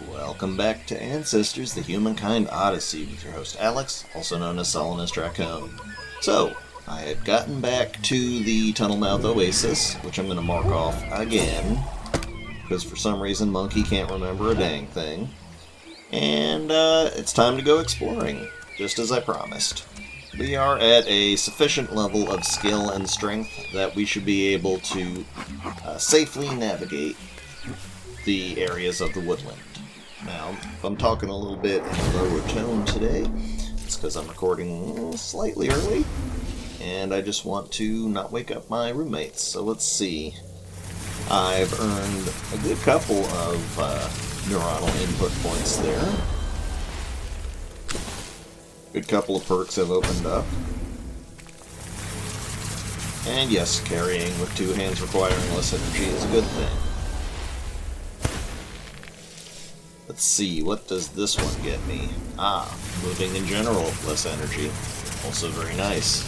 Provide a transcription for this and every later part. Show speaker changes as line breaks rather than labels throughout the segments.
Welcome back to Ancestors, the Humankind Odyssey, with your host Alex, also known as Solanus Dracone. So, I had gotten back to the tunnel mouth oasis, which I'm going to mark off again, because for some reason Monkey can't remember a dang thing. And it's time to go exploring, just as I promised. We are at a sufficient level of skill and strength that we should be able to safely navigate the areas of the woodland. Now, if I'm talking a little bit in a lower tone today, it's because I'm recording slightly early, and I just want to not wake up my roommates. So let's see. I've earned a good couple of neuronal input points there. Good couple of perks have opened up. And yes, carrying with two hands requiring less energy is a good thing. Let's see, what does this one get me? Moving in general, less energy. Also very nice.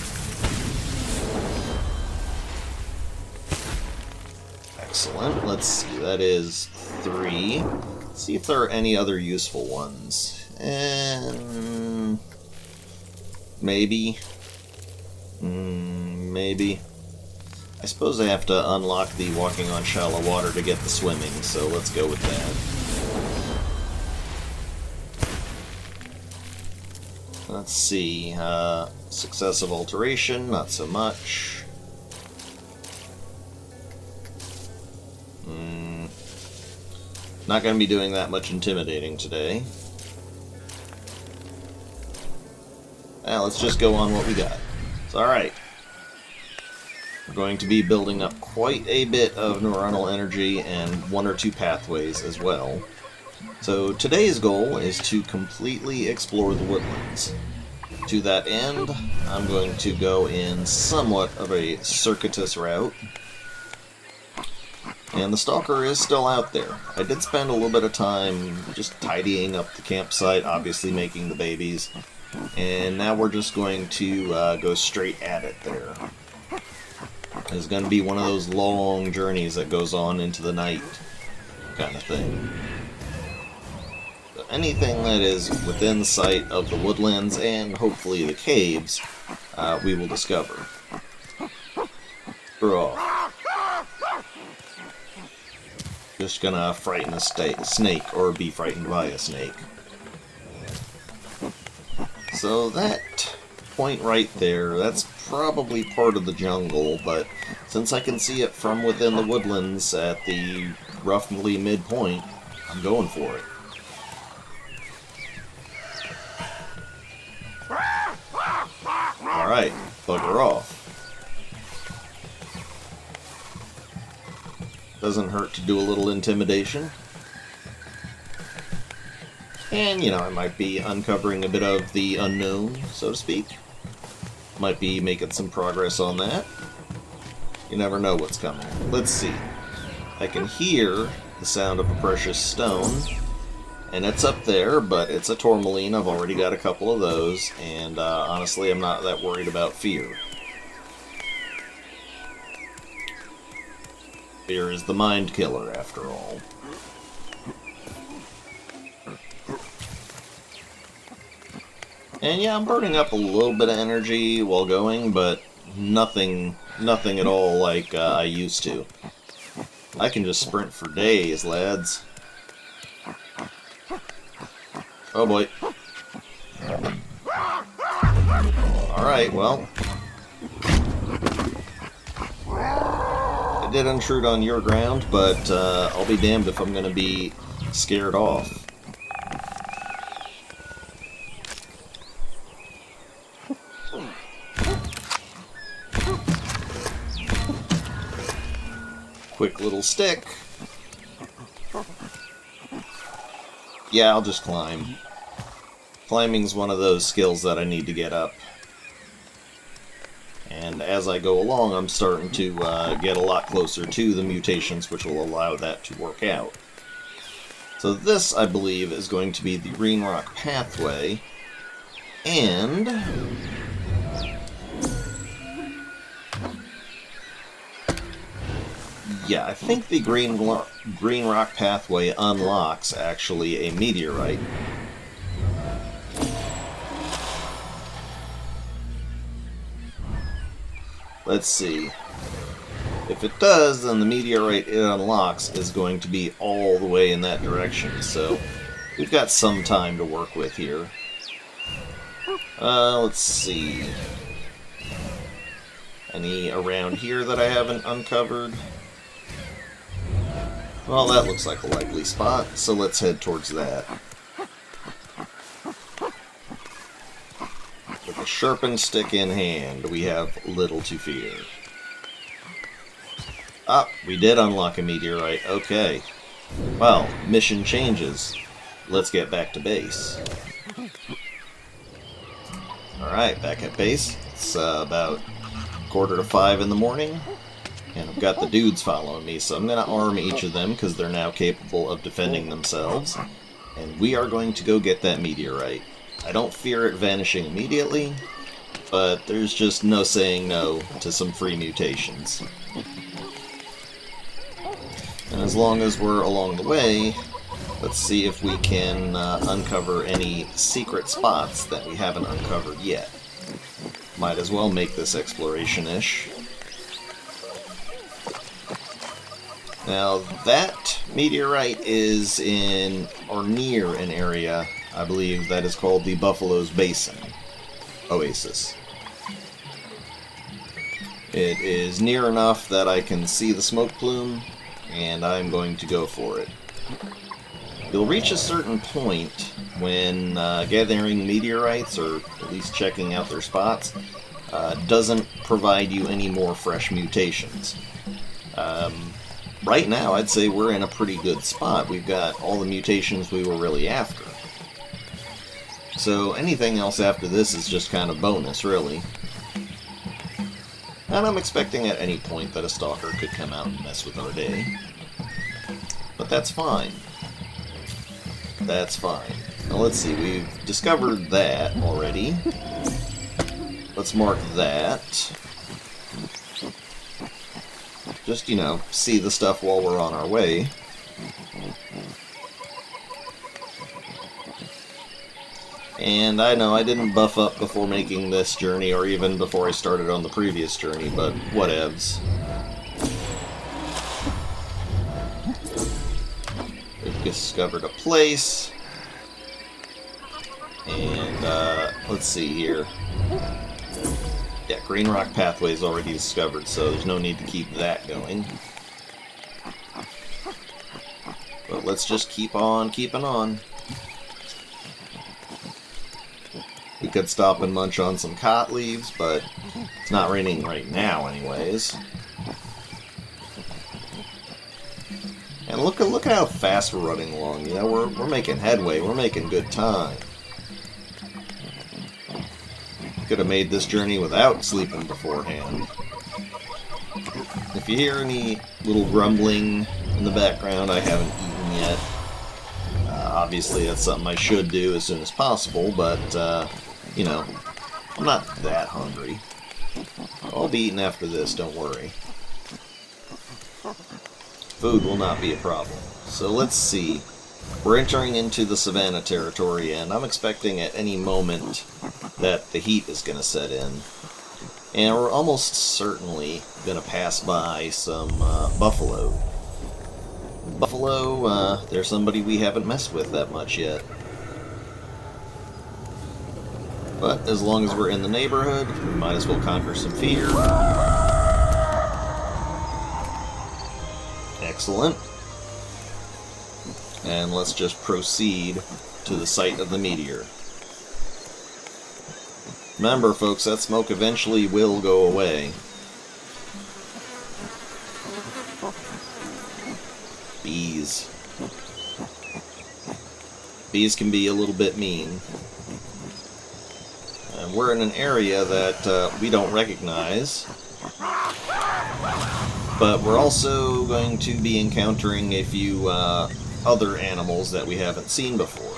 Excellent. Let's see, that is 3. Let's see if there are any other useful ones. Maybe. Maybe. I suppose I have to unlock the walking on shallow water to get the swimming, so let's go with that. Let's see, successive alteration, not so much. Not going to be doing that much intimidating today. Now, let's just go on what we got. So, alright. We're going to be building up quite a bit of neuronal energy and 1 or 2 pathways as well. So today's goal is to completely explore the woodlands. To that end, I'm going to go in somewhat of a circuitous route. And the stalker is still out there. I did spend a little bit of time just tidying up the campsite, obviously making the babies. And now we're just going to go straight at it there. It's going to be one of those long journeys that goes on into the night kind of thing. Anything that is within sight of the woodlands and hopefully the caves, we will discover. Just gonna frighten a snake, or be frightened by a snake. So that point right there, that's probably part of the jungle, but since I can see it from within the woodlands at the roughly midpoint, I'm going for it. Alright, bugger off. Doesn't hurt to do a little intimidation. And, you know, I might be uncovering a bit of the unknown, so to speak. Might be making some progress on that. You never know what's coming. Let's see. I can hear the sound of a precious stone. And it's up there, but it's a tourmaline. I've already got a couple of those, and honestly, I'm not that worried about fear. Fear is the mind killer, after all. And yeah, I'm burning up a little bit of energy while going, but nothing at all like I used to. I can just sprint for days, lads. Oh boy. Alright, well. I did intrude on your ground, but I'll be damned if I'm gonna be scared off. Quick little stick. Yeah, I'll just climb. Climbing's one of those skills that I need to get up. And as I go along, I'm starting to get a lot closer to the mutations, which will allow that to work out. So this, I believe, is going to be the Green Rock Pathway. And Yeah, I think the green rock pathway unlocks, actually, a meteorite. Let's see. If it does, then the meteorite it unlocks is going to be all the way in that direction, so we've got some time to work with here. Let's see. Any around here that I haven't uncovered? Well, that looks like a likely spot, so let's head towards that. With a sharpened stick in hand, we have little to fear. Ah, we did unlock a meteorite. Okay. Well, mission changes. Let's get back to base. Alright, back at base. It's about 4:45 in the morning. And I've got the dudes following me, so I'm going to arm each of them because they're now capable of defending themselves. And we are going to go get that meteorite. I don't fear it vanishing immediately, but there's just no saying no to some free mutations. And as long as we're along the way, let's see if we can uncover any secret spots that we haven't uncovered yet. Might as well make this exploration-ish. Now, that meteorite is in, or near an area, I believe, that is called the Buffalo's Basin Oasis. It is near enough that I can see the smoke plume, and I'm going to go for it. You'll reach a certain point when gathering meteorites, or at least checking out their spots, doesn't provide you any more fresh mutations. Right now, I'd say we're in a pretty good spot. We've got all the mutations we were really after. So anything else after this is just kind of bonus, really. And I'm expecting at any point that a stalker could come out and mess with our day. But that's fine. That's fine. Now let's see, we've discovered that already. Let's mark that. Just, you know, see the stuff while we're on our way. And I know I didn't buff up before making this journey, or even before I started on the previous journey, but whatevs. We've discovered a place. And, let's see here. Yeah, Green Rock Pathway is already discovered, so there's no need to keep that going. But let's just keep on keeping on. We could stop and munch on some cot leaves, but it's not raining right now anyways. And look at how fast we're running along. You know, we're making headway, we're making good time. Could have made this journey without sleeping beforehand. If you hear any little grumbling in the background, I haven't eaten yet. Obviously, that's something I should do as soon as possible, but, you know, I'm not that hungry. I'll be eating after this, don't worry. Food will not be a problem. So let's see. We're entering into the savanna territory, and I'm expecting at any moment that the heat is going to set in. And we're almost certainly going to pass by some buffalo. Buffalo, they're somebody we haven't messed with that much yet. But as long as we're in the neighborhood, we might as well conquer some fear. Excellent. And let's just proceed to the site of the meteor. Remember, folks, that smoke eventually will go away. Bees. Bees can be a little bit mean. And we're in an area that we don't recognize. But we're also going to be encountering a few other animals that we haven't seen before.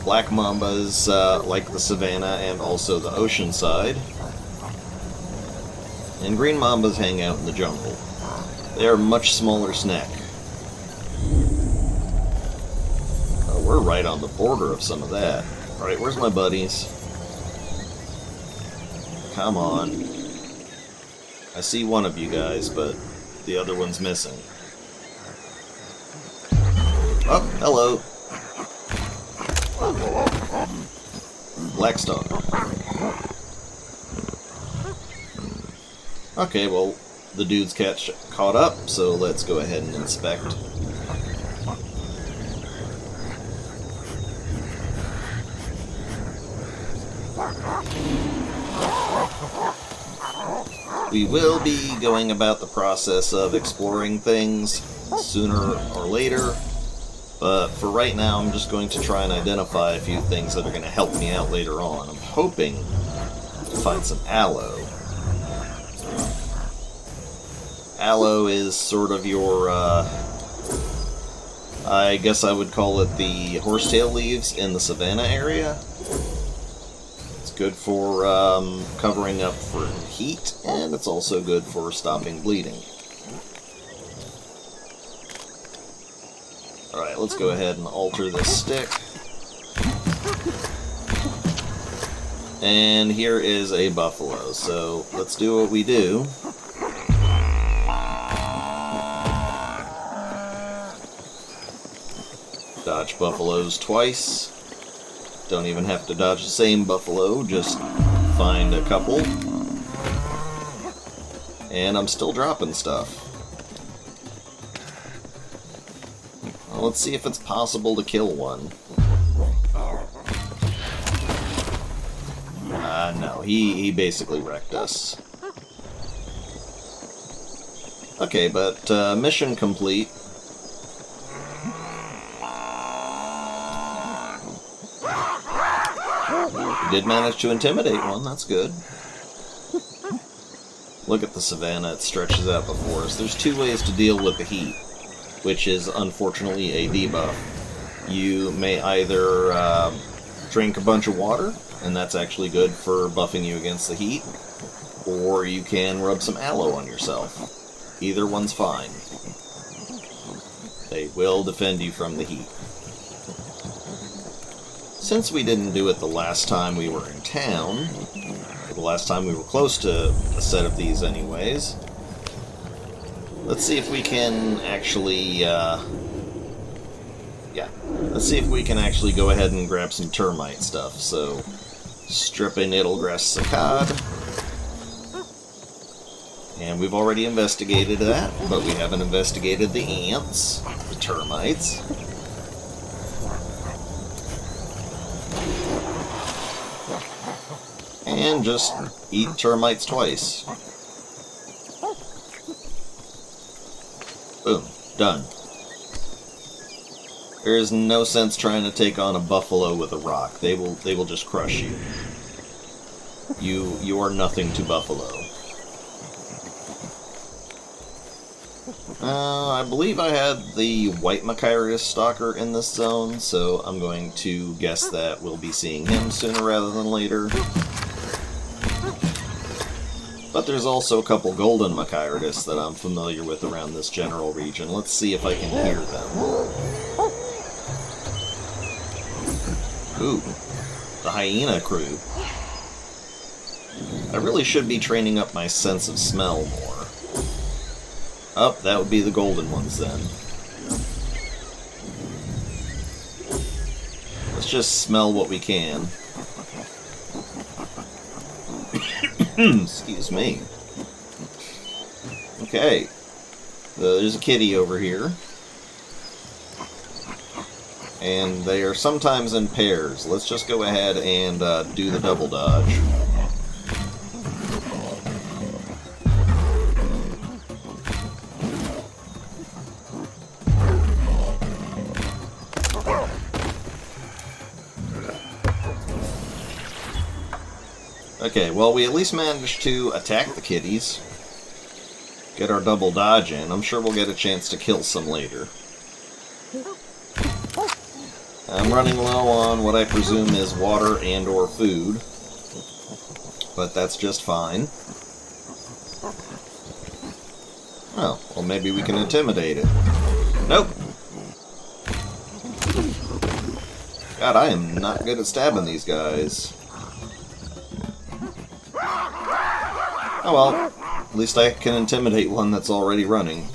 Black mambas like the savanna and also the ocean side. And green mambas hang out in the jungle. They are a much smaller snack. Oh, we're right on the border of some of that. Alright, where's my buddies? Come on. I see one of you guys, but the other one's missing. Oh, hello. Black star. Okay, well, the dude's caught up, so let's go ahead and inspect. We will be going about the process of exploring things sooner or later, but for right now I'm just going to try and identify a few things that are going to help me out later on. I'm hoping to find some aloe. Aloe is sort of your, I guess I would call it the horsetail leaves in the savanna area. It's good for covering up for heat, and it's also good for stopping bleeding. Alright, let's go ahead and alter this stick. And here is a buffalo, so let's do what we do. Dodge buffaloes twice. Don't even have to dodge the same buffalo, just find a couple. And I'm still dropping stuff. Well, let's see if it's possible to kill one. No, he basically wrecked us. Okay, but mission complete. Did manage to intimidate one, that's good. Look at the savanna, it stretches out before us. There's two ways to deal with the heat, which is unfortunately a debuff. You may either drink a bunch of water, and that's actually good for buffing you against the heat, or you can rub some aloe on yourself. Either one's fine. They will defend you from the heat. Since we didn't do it the last time we were in town, or the last time we were close to a set of these anyways, let's see if we can actually, let's see if we can actually go ahead and grab some termite stuff. So, strip a Nadelgrass Saccade. And we've already investigated that, but we haven't investigated the ants, the termites. And just eat termites twice. Boom. Done. There is no sense trying to take on a buffalo with a rock. They will just crush you. You are nothing to buffalo. I believe I had the white Machiris stalker in this zone, so I'm going to guess that we'll be seeing him sooner rather than later. But there's also a couple golden Machiris that I'm familiar with around this general region. Let's see if I can hear them. Ooh, the hyena crew. I really should be training up my sense of smell more. Oh, that would be the golden ones then. Let's just smell what we can. Excuse me. Okay. There's a kitty over here. And they are sometimes in pairs. Let's just go ahead and do the double dodge. Okay, well, we at least managed to attack the kitties. Get our double dodge in. I'm sure we'll get a chance to kill some later. I'm running low on what I presume is water and or food. But that's just fine. Well, maybe we can intimidate it. Nope. God, I am not good at stabbing these guys. Oh well, at least I can intimidate one that's already running.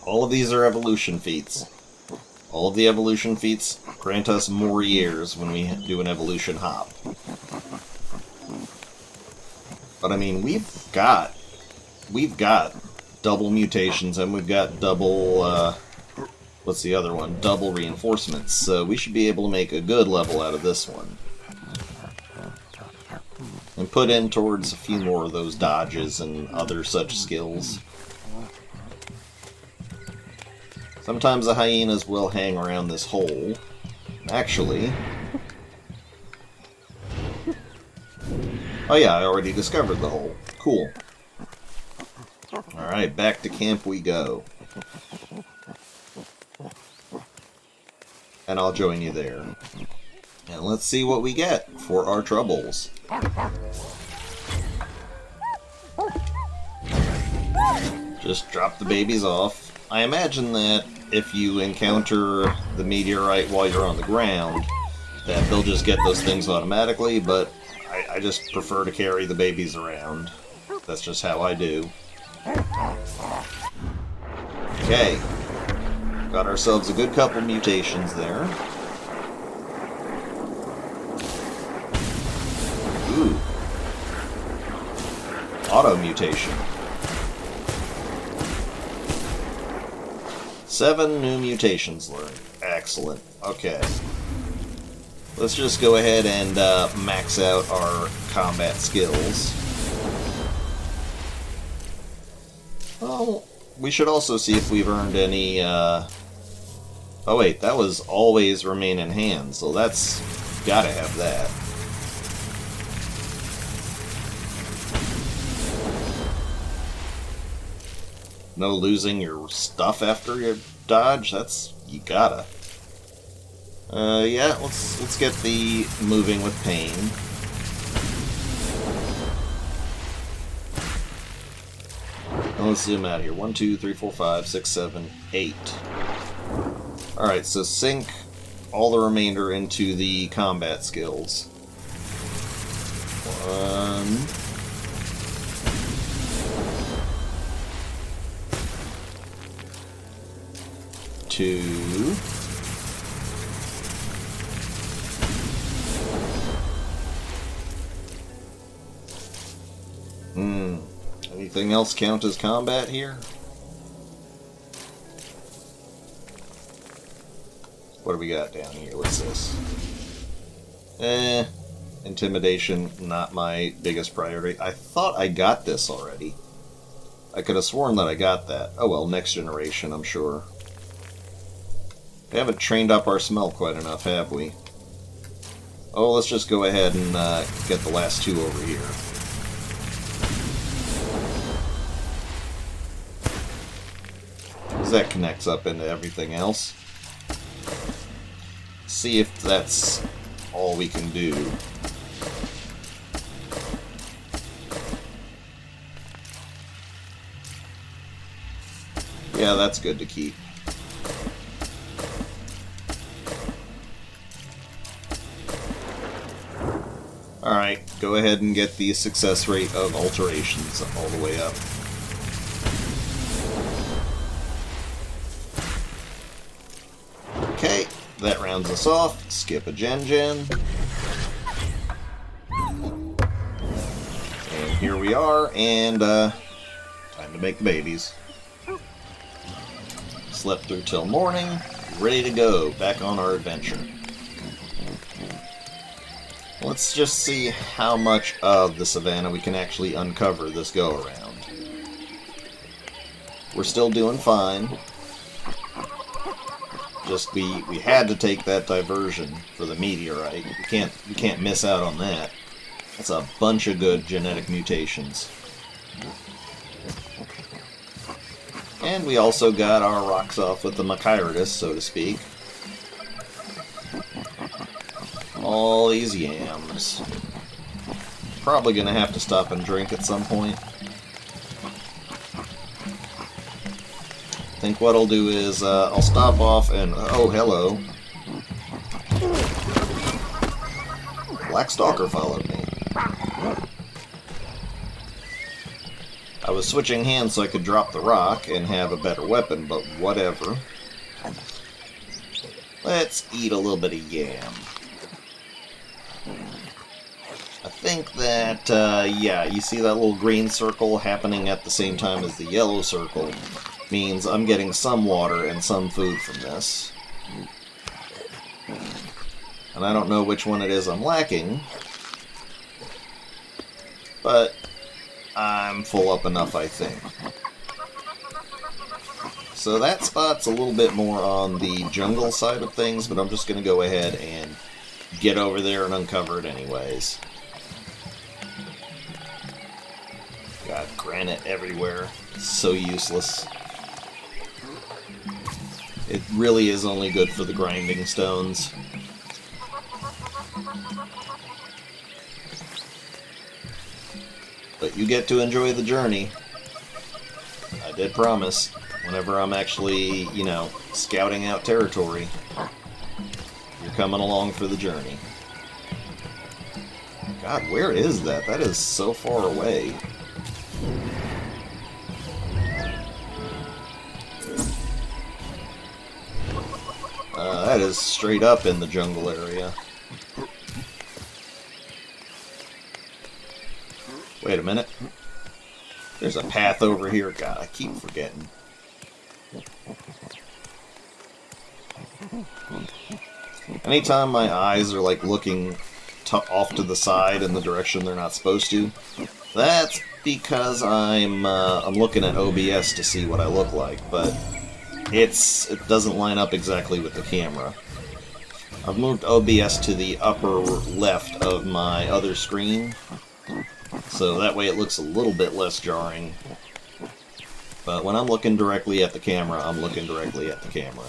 All of these are evolution feats. All of the evolution feats grant us more years when we do an evolution hop. But I mean, we've got double mutations and we've got double, what's the other one? Double reinforcements. So we should be able to make a good level out of this one. And put in towards a few more of those dodges and other such skills. Sometimes the hyenas will hang around this hole. Actually... Oh yeah, I already discovered the hole. Cool. Alright, back to camp we go. And I'll join you there. And let's see what we get for our troubles. Just drop the babies off. I imagine that if you encounter the meteorite while you're on the ground, that they'll just get those things automatically, but I just prefer to carry the babies around. That's just how I do. Okay. Got ourselves a good couple mutations there. Ooh. Auto mutation. 7 new mutations learned. Excellent. Okay. Let's just go ahead and max out our combat skills. Well, we should also see if we've earned any... Oh wait, that was always remain in hand, so that's... gotta have that. No losing your stuff after you dodge? That's... you gotta. Yeah, let's get the moving with pain. Now let's zoom out here. 1, 2, 3, 4, 5, 6, 7, 8. Alright, so sink all the remainder into the combat skills. 1... 2... Anything else count as combat here? What do we got down here? What's this? Intimidation, not my biggest priority. I thought I got this already. I could have sworn that I got that. Oh well, next generation, I'm sure. We haven't trained up our smell quite enough, have we? Oh, let's just go ahead and get the last 2 over here. That connects up into everything else. See if that's all we can do. Yeah, that's good to keep. Alright, go ahead and get the success rate of alterations all the way up. Okay, that rounds us off. Skip a gen. And here we are, and time to make the babies. Slept through till morning, ready to go, back on our adventure. Let's just see how much of the savannah we can actually uncover this go-around. We're still doing fine. Just we had to take that diversion for the meteorite. We can't miss out on that. That's a bunch of good genetic mutations. And we also got our rocks off with the Machiridus, so to speak. All these yams. Probably gonna have to stop and drink at some point. think what I'll do is I'll stop off and... Oh, hello. Black Stalker followed me. I was switching hands so I could drop the rock and have a better weapon, but whatever. Let's eat a little bit of yam. I think that, yeah, you see that little green circle happening at the same time as the yellow circle means I'm getting some water and some food from this. And I don't know which one it is I'm lacking, but I'm full up enough, I think. So that spot's a little bit more on the jungle side of things, but I'm just going to go ahead and get over there and uncover it anyways. Got granite everywhere. It's so useless. It really is only good for the grinding stones. But you get to enjoy the journey. I did promise. Whenever I'm actually, you know, scouting out territory, you're coming along for the journey. God, where is that? That is so far away. That is straight up in the jungle area. Wait a minute. There's a path over here. God, I keep forgetting. Anytime my eyes are like looking off to the side in the direction they're not supposed to, that's because I'm looking at OBS to see what I look like, but it doesn't line up exactly with the camera. I've moved OBS to the upper left of my other screen, so that way it looks a little bit less jarring. But when I'm looking directly at the camera, I'm looking directly at the camera.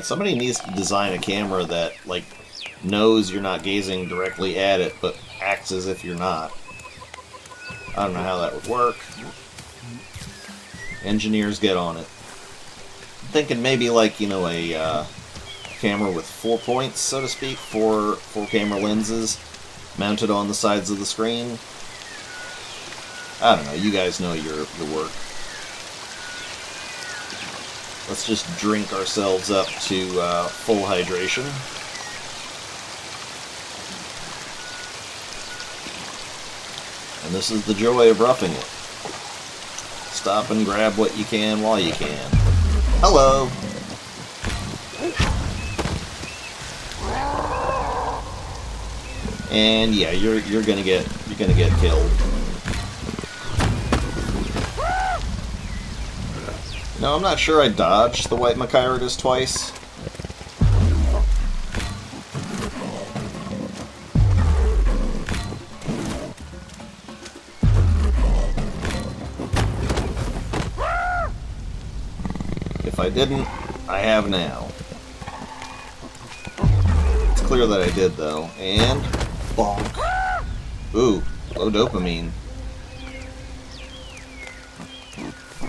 Somebody needs to design a camera that, like, knows you're not gazing directly at it, but acts as if you're not. I don't know how that would work. Engineers, get on it. I'm thinking maybe, like, you know, a camera with 4 points, so to speak, four camera lenses mounted on the sides of the screen. I don't know, you guys know your work. Let's just drink ourselves up to full hydration. And this is the joy of roughing it. Stop and grab what you can while you can. Hello! And yeah, you're gonna get killed. No, I'm not sure I dodged the white Machiridus twice. If I didn't, I have now. It's clear that I did, though. And... bonk. Ooh, low dopamine.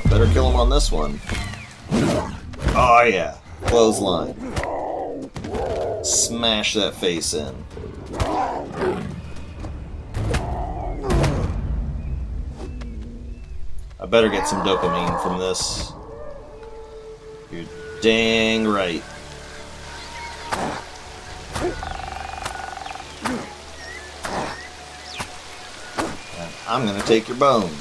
Better kill him on this one. Oh yeah, clothesline. Smash that face in. I better get some dopamine from this. You're dang right. And I'm gonna take your bone.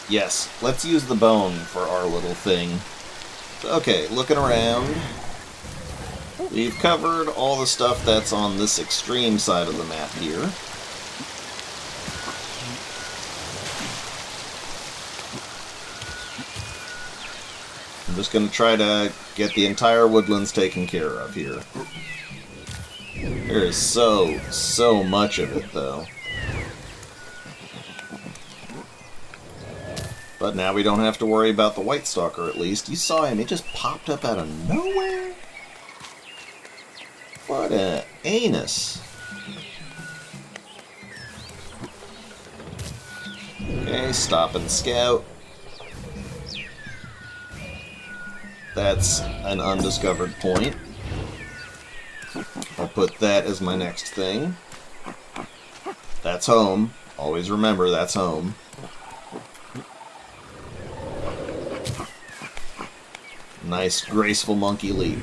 Yes, let's use the bone for our little thing. Okay, looking around. We've covered all the stuff that's on this extreme side of the map here. I'm just going to try to get the entire woodlands taken care of here. There is so much of it, though. But now we don't have to worry about the White Stalker, at least. You saw him, he just popped up out of nowhere? What an anus. Okay, stop and scout. That's an undiscovered point. I'll put that as my next thing. That's home. Always remember, that's home. Nice, graceful monkey leap.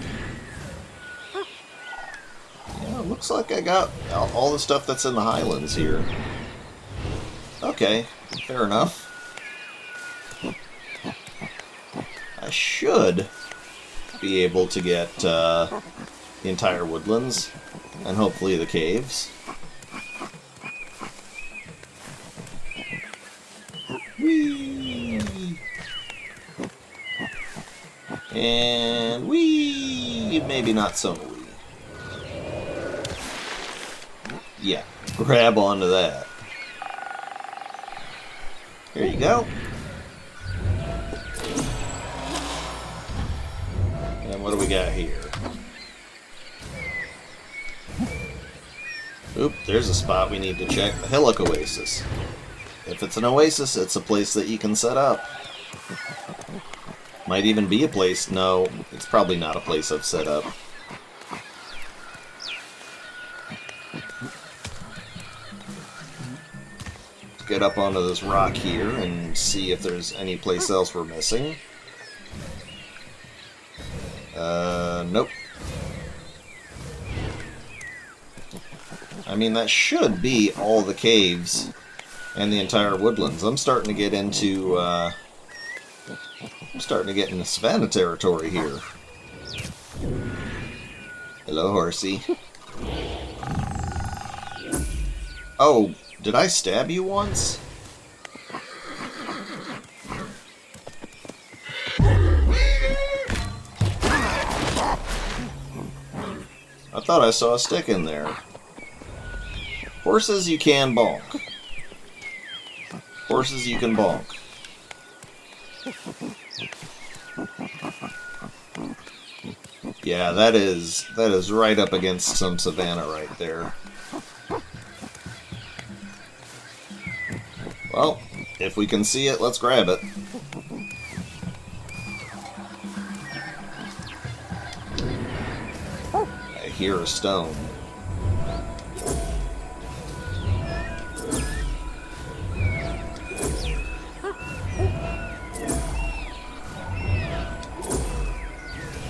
Yeah, looks like I got all the stuff that's in the Highlands here. Okay, fair enough. I should be able to get the entire woodlands, and hopefully the caves. Whee! And whee! Maybe not so wee. Yeah, grab onto that. Here you go. And what do we got here? Oop, there's a spot we need to check. The Hillock Oasis. If it's an oasis, it's a place that you can set up. Might even be a place. No, it's probably not a place I've set up. Let's get up onto this rock here and see if there's any place else we're missing. Nope. I mean, that should be all the caves and the entire woodlands. I'm starting to get into Savannah territory here. Hello, horsey. Oh, did I stab you once? I thought I saw a stick in there. Horses you can bonk. Horses you can bonk. Yeah, that is right up against some savanna right there. Well, if we can see it, let's grab it. I hear a stone.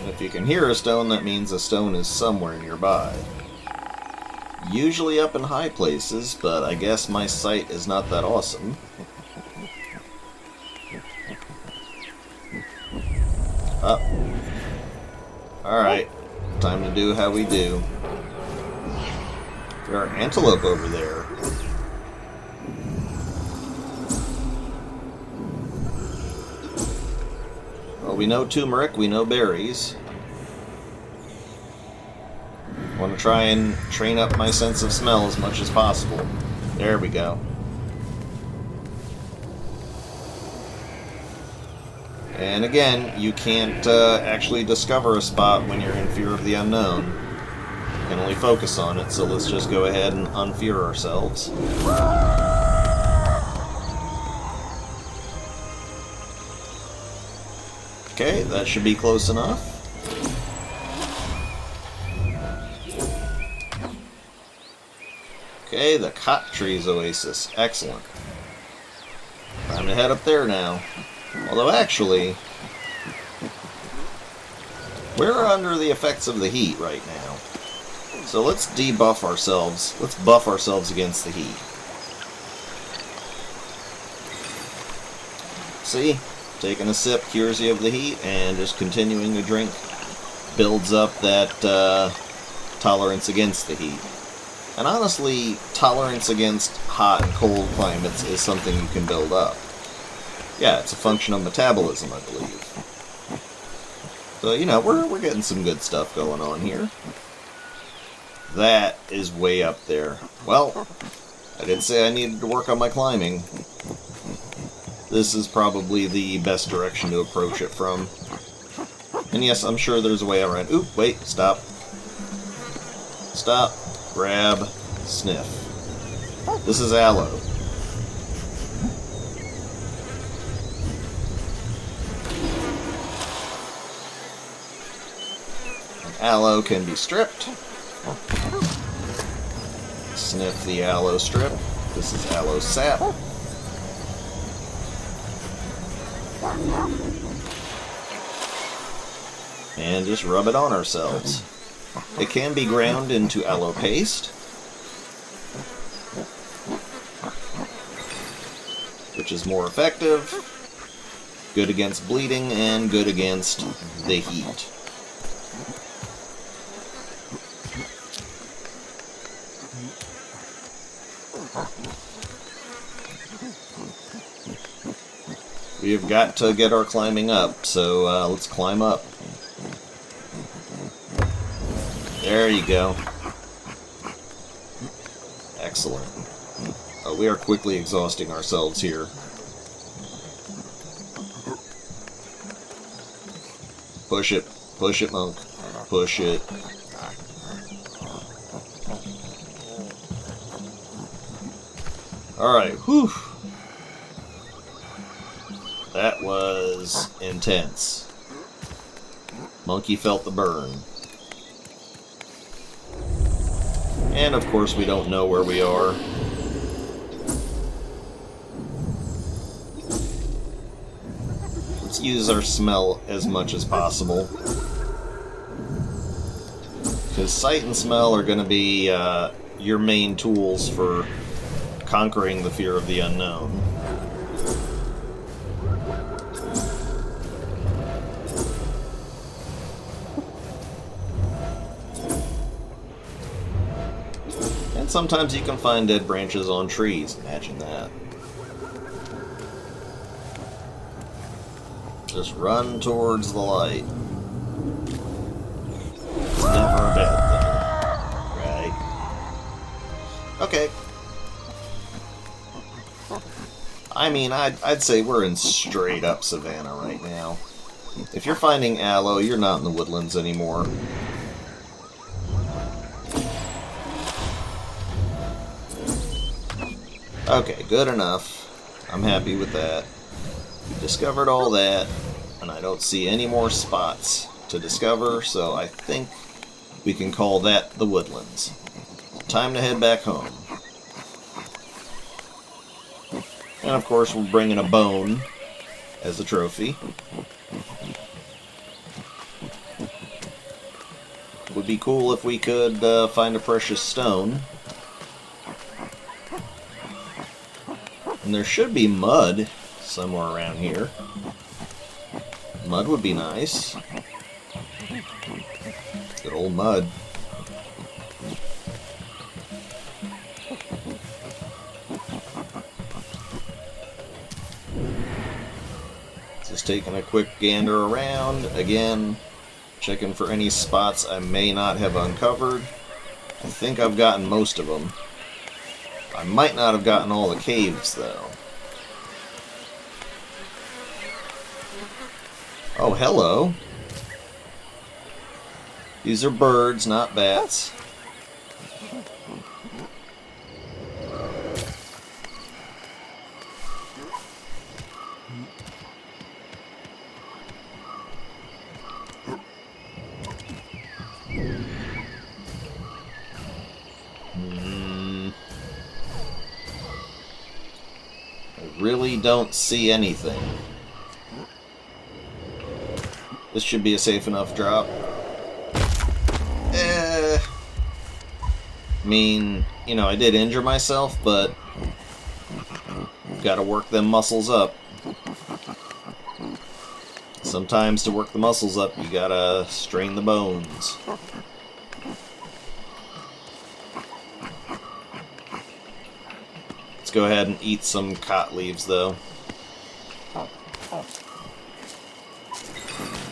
If you can hear a stone, that means a stone is somewhere nearby. Usually up in high places, but I guess my sight is not that awesome. Up. Alright, time to do how we do. There are antelope over there. Well, we know turmeric, we know berries. I want to try and train up my sense of smell as much as possible. There we go. And again, you can't actually discover a spot when you're in fear of the unknown. You can only focus on it, so let's just go ahead and unfear ourselves. Okay, that should be close enough. Okay, the Cot Trees Oasis. Excellent. Time to head up there now. Although actually, we're under the effects of the heat right now. So let's debuff ourselves. Let's buff ourselves against the heat. See? Taking a sip cures you of the heat, and just continuing to drink builds up that tolerance against the heat. And honestly, tolerance against hot and cold climates is something you can build up. Yeah, it's a function of metabolism, I believe. So, you know, we're getting some good stuff going on here. That is way up there. Well, I did say I needed to work on my climbing. This is probably the best direction to approach it from. And yes, I'm sure there's a way around. Oop, wait, stop. Stop. Grab. Sniff. This is aloe. aloe can be stripped. Sniff the aloe strip. This is aloe sap. And just rub it on ourselves. It can be ground into aloe paste, which is more effective, good against bleeding, and good against the heat. We have got to get our climbing up, so let's climb up. There you go. Excellent. We are quickly exhausting ourselves here. Push it, monk. Push it. Alright, whew. That was intense. Monkey felt the burn. And of course we don't know where we are. Let's use our smell as much as possible. Because sight and smell are going to be your main tools for conquering the fear of the unknown. And sometimes you can find dead branches on trees. Imagine that. Just run towards the light. It's never a bad thing. Right? Okay. I mean, I'd say we're in straight up savanna right now. If you're finding aloe, you're not in the woodlands anymore. Okay, good enough. I'm happy with that. We discovered all that, and I don't see any more spots to discover, so I think we can call that the woodlands. Time to head back home. And of course, we're bringing a bone as a trophy. Would be cool if we could find a precious stone. And there should be mud somewhere around here. Mud would be nice. Good old mud. Just taking a quick gander around. Again, checking for any spots I may not have uncovered. I think I've gotten most of them. I might not have gotten all the caves, though. Oh, hello. These are birds, not bats. Really don't see anything. This should be a safe enough drop. I mean, you know, I did injure myself, but gotta work them muscles up. Sometimes to work the muscles up, you gotta strain the bones. Go ahead and eat some cot leaves, though.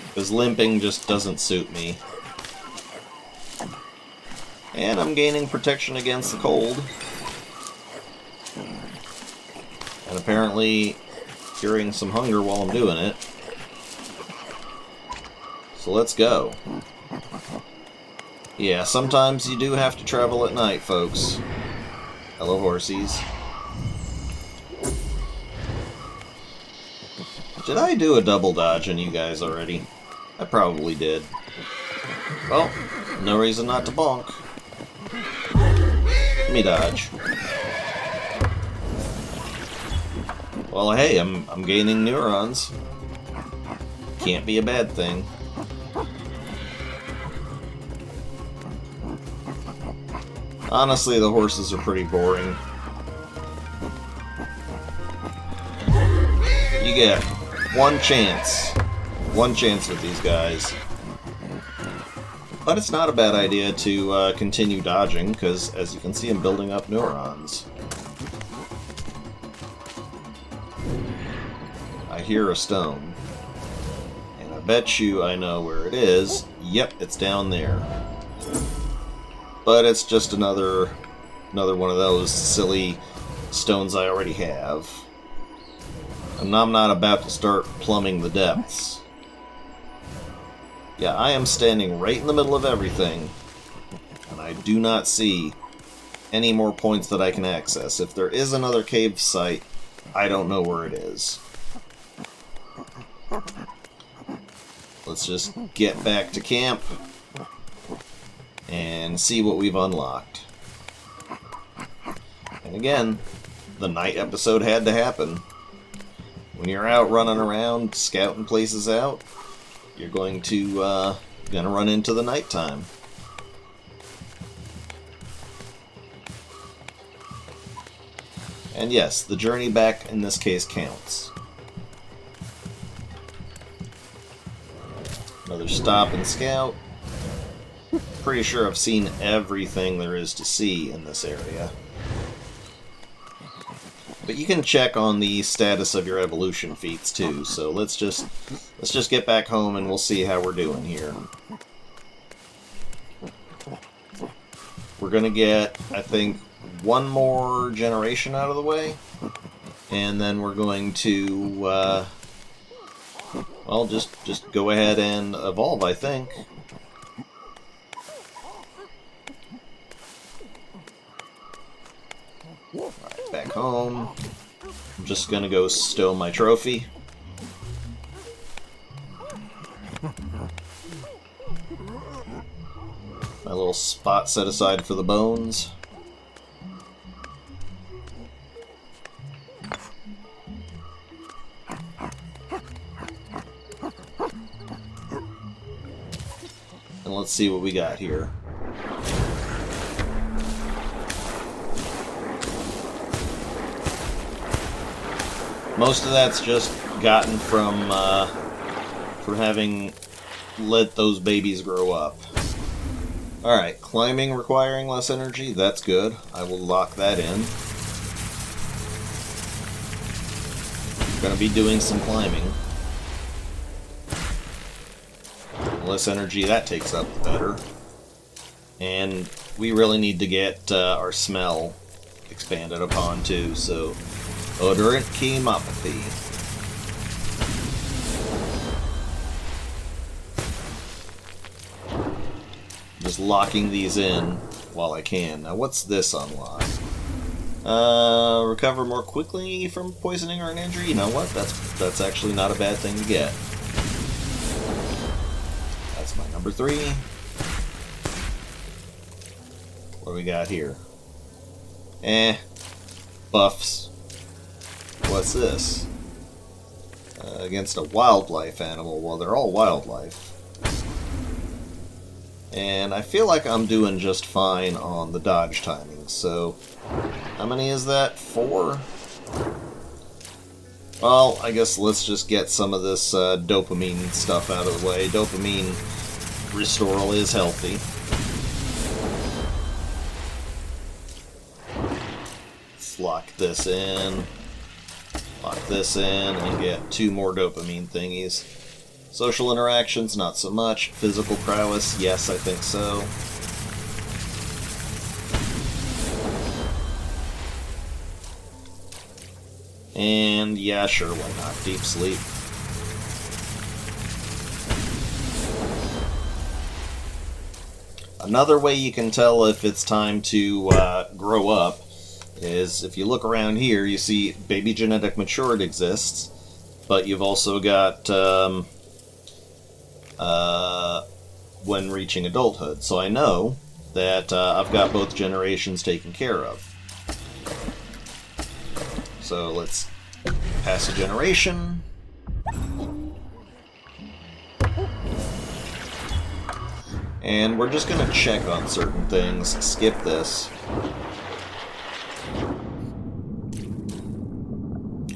Because limping just doesn't suit me. And I'm gaining protection against the cold. And apparently curing some hunger while I'm doing it. So let's go. Yeah, sometimes you do have to travel at night, folks. Hello, horsies. Did I do a double dodge on you guys already? I probably did. Well, no reason not to bonk. Let me dodge. Well, hey, I'm gaining neurons. Can't be a bad thing. Honestly, the horses are pretty boring. You get one chance with these guys. But it's not a bad idea to continue dodging, because as you can see, I'm building up neurons. I hear a stone. And I bet you I know where it is. Yep, it's down there. But it's just another one of those silly stones I already have. And I'm not about to start plumbing the depths. Yeah, I am standing right in the middle of everything. And I do not see any more points that I can access. If there is another cave site, I don't know where it is. Let's just get back to camp and see what we've unlocked. And again, the night episode had to happen. When you're out running around, scouting places out, you're going to run into the nighttime. And yes, the journey back in this case counts. Another stop and scout. Pretty sure I've seen everything there is to see in this area. But you can check on the status of your evolution feats too, so let's just get back home and we'll see how we're doing here. We're gonna get, I think, one more generation out of the way, and then we're going to well, just go ahead and evolve, I think. Alright, back home. I'm just gonna go stow my trophy. My little spot set aside for the bones. And let's see what we got here. Most of that's just gotten from having let those babies grow up. Alright, climbing requiring less energy, that's good. I will lock that in. Gonna be doing some climbing. The less energy that takes up, the better. And we really need to get our smell expanded upon too, so odorant chemopathy. Just locking these in while I can. Now what's this unlock? Recover more quickly from poisoning or an injury? You know what? That's actually not a bad thing to get. That's my number 3. What do we got here? Buffs. What's this? Against a wildlife animal. Well, they're all wildlife. And I feel like I'm doing just fine on the dodge timing. So, how many is that? 4? Well, I guess let's just get some of this dopamine stuff out of the way. Dopamine restoral is healthy. Let's lock this in. Lock this in and get 2 more dopamine thingies. Social interactions, not so much. Physical prowess, yes, I think so. And yeah, sure, why not? Deep sleep. Another way you can tell if it's time to grow up is if you look around here, you see baby genetic maturity exists, but you've also got when reaching adulthood. So I know that I've got both generations taken care of. So let's pass a generation. And we're just going to check on certain things. Skip this.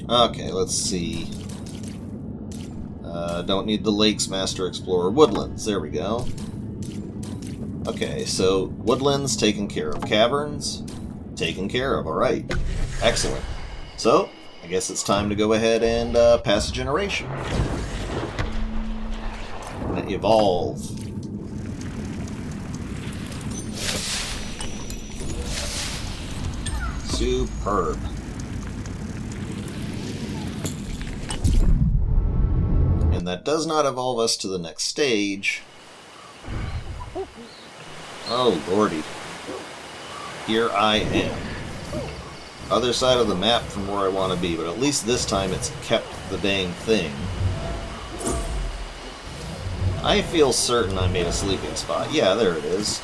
Okay, let's see. Don't need the Lakes, Master Explorer. Woodlands, there we go. Okay, so woodlands taken care of. Caverns taken care of, alright. Excellent. So, I guess it's time to go ahead and pass a generation. We're going to evolve. Superb. And that does not evolve us to the next stage. Oh, lordy. Here I am. Other side of the map from where I want to be, but at least this time it's kept the dang thing. I feel certain I made a sleeping spot. Yeah, there it is.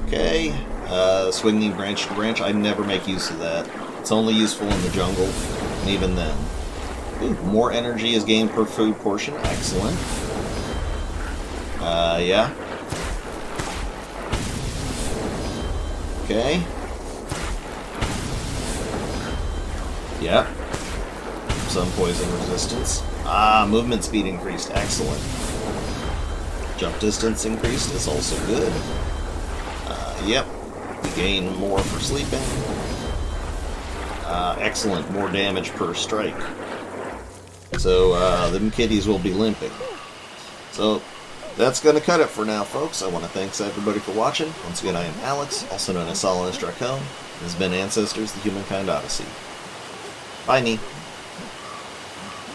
Okay, swinging branch to branch. I never make use of that. It's only useful in the jungle, and even then. Ooh, more energy is gained per food portion. Excellent. Yeah. Okay. Yep. Some poison resistance. Ah, movement speed increased. Excellent. Jump distance increased. It's also good. Yep. We gain more for sleeping. Excellent. More damage per strike. So, them kitties will be limping. So, that's going to cut it for now, folks. I want to thank everybody for watching. Once again, I am Alex, also known as Solinus Dracone. This has been Ancestors, the Humankind Odyssey. Bye, Nee.